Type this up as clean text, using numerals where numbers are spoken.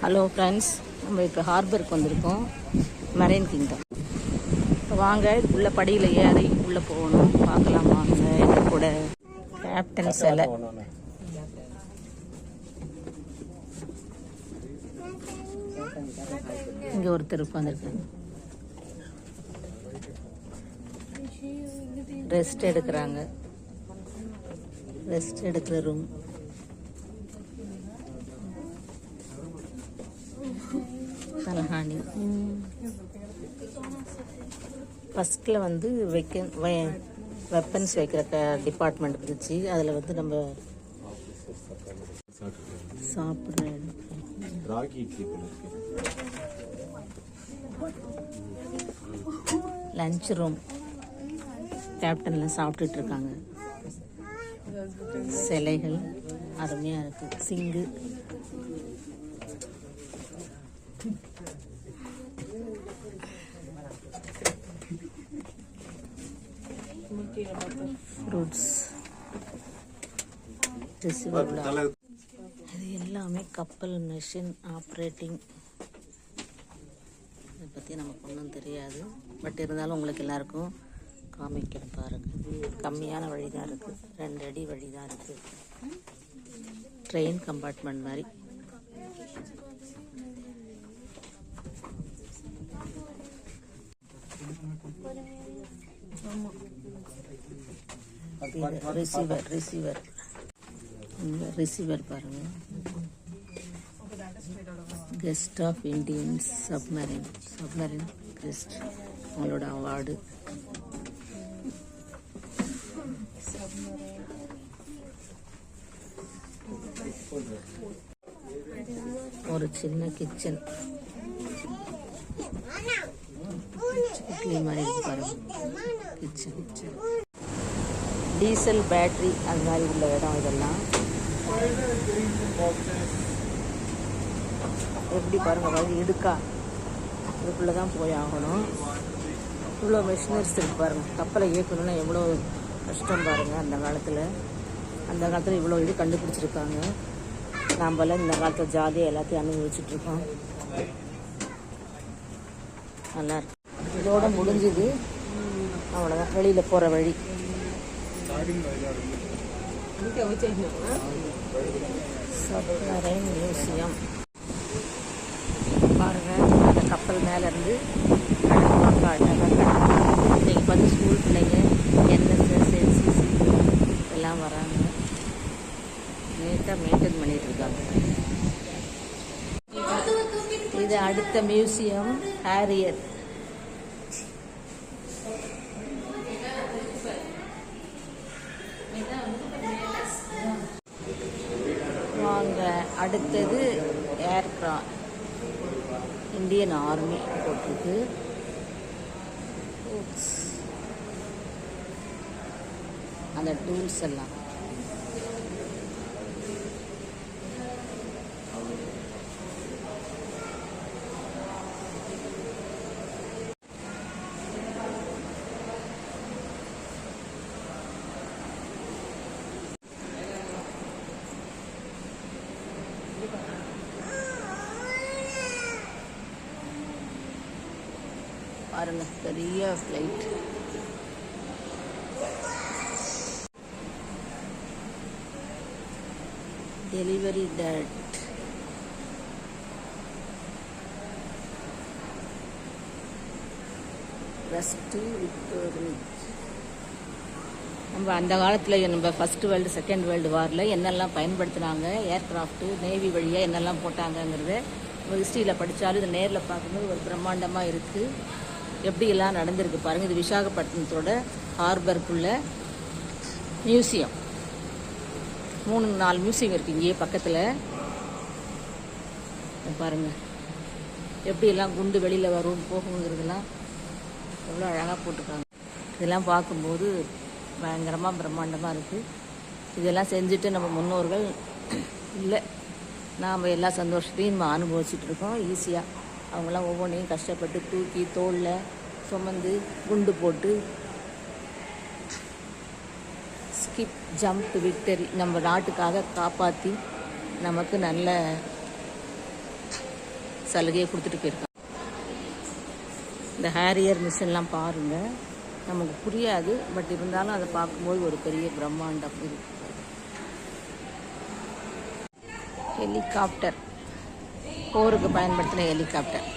Hello friends, நம்ம இப்போ ஹார்பருக்கு வந்திருக்கோம், மெரைன் கிங்டம். வாங்க, இதுக்குள்ளே படியில் ஏறி உள்ளே போகணும். பார்க்கலாம் வாங்க. இது கூட கேப்டன் சிலை. இங்கே ஒருத்தர் உட்காந்துருக்காங்க, ரெஸ்ட் எடுக்கிறாங்க. ரெஸ்ட் எடுக்கிற ரூம். தலஹானி. ஃபஸ்ட்டில் வந்து வெப்பன்ஸ் வைக்கிற டிபார்ட்மெண்ட் இருந்துச்சு. அதில் வந்து நம்ம சாப்பிட்ற லஞ்ச் ரூம். கேப்டன்லாம் சாப்பிட்டுட்டு இருக்காங்க. சிலைகள் அருமையாக இருக்குது. சிங்கு. ஃப்ரூட்ஸ். இது எல்லாமே கப்பல் மெஷின் ஆப்ரேட்டிங். இதை பற்றி நமக்கு ஒன்றும் தெரியாது, பட் இருந்தாலும் உங்களுக்கு எல்லாருக்கும் காமிக்கிறேன் பாருங்கள். கம்மியான வழி தான் இருக்குது, 2 அடி வழி தான் இருக்குது. ட்ரெயின் கம்பார்ட்மெண்ட் மாதிரி. ரிசீவர் பாருங்க. Guest of Indian submarine guest, அவங்களோட அவார்டு. ஒரு சின்ன கிச்சன் மாதிரி இருக்கு பாருங்க. கிச்சன், டீசல் பேட்டரி அது மாதிரி உள்ள இடம். இதெல்லாம் எப்படி பாருங்க, வழி இடுக்கா. இதுக்குள்ளே தான் போய் ஆகணும். இவ்வளோ மிஷினரிஸ் இருக்கு பாருங்க. கப்பலை இயக்கணும்னா எவ்வளோ கஷ்டம் பாருங்கள். அந்த காலத்தில் இவ்வளோ இது கண்டுபிடிச்சிருக்காங்க. நாம்பெல்லாம் இந்த காலத்தில் ஜாலியாக எல்லாத்தையும் அனுபவிச்சுட்ருக்கோம். நல்லா இருக்கு. இதோட முடிஞ்சுது, அவ்வளோதான். வெளியில் போகிற வழி. சப்மரைன் மியூசியம் பாருங்க. அந்த கப்பல் மேலேருந்து இன்னைக்கு பார்த்து ஸ்கூல் பிள்ளைங்க, என்எஸ்எஸ், என்சிசி எல்லாம் வராங்க. நீட்டாக மெயின்டைன் பண்ணிட்டு இருக்காங்க. இது அடுத்த மியூசியம், ஹாரியட். வாங்க, அடுத்தது ஏர்கிராஃப்ட். இந்தியன் ஆர்மி போட்டிருக்கு. அந்த டூல்ஸ் எல்லாம். பாருங்க, பெரிய flight. Delivery date. Rest victory. நம்ம அந்த காலத்தில் நம்ம ஃபர்ஸ்ட் வேர்ல்டு, செகண்ட் வேர்ல்டு வாரில் என்னெல்லாம் பயன்படுத்தினாங்க, ஏர்கிராஃப்ட்டு, நேவி வழியாக என்னெல்லாம் போட்டாங்கங்கிறத ஹிஸ்ட்ரியில் படித்தாலும் இது நேரில் பார்க்கும்போது ஒரு பிரம்மாண்டமாக இருக்குது. எப்படியெல்லாம் நடந்திருக்கு பாருங்கள். இது விசாகப்பட்டினத்தோட ஹார்பருக்குள்ள மியூசியம். 3-4 மியூசியம் இருக்குது இங்கேயே பக்கத்தில். பாருங்கள் எப்படியெல்லாம் குண்டு வெளியில் வரும் போகுங்கிறதுலாம் எவ்வளோ அழகாக போட்டிருக்காங்க. இதெல்லாம் பார்க்கும்போது பயங்கரமாக பிரம்மாண்டமாக இருக்குது. இதெல்லாம் செஞ்சுட்டு நம்ம முன்னோர்கள் இல்லை, நாம் எல்லா சந்தோஷத்தையும் நம்ம அனுபவிச்சுட்ருக்கோம் ஈஸியாக. அவங்களாம் ஒவ்வொன்றையும் கஷ்டப்பட்டு தூக்கி தோளில் சுமந்து குண்டு போட்டு ஸ்கிப் ஜம்ப் விக்டரி நம்ம நாட்டுக்காக காப்பாற்றி நமக்கு நல்ல சலுகையை கொடுத்துட்டு போயிருக்காங்க. இந்த ஹேரியர் மிஷின்லாம் பாருங்கள், நமக்கு புரியாது, பட் இருந்தாலும் அதை பார்க்கும்போது ஒரு பெரிய பிரம்மாண்டம் இருக்கு. ஹெலிகாப்டர், போருக்கு பயன்படுத்தின ஹெலிகாப்டர்.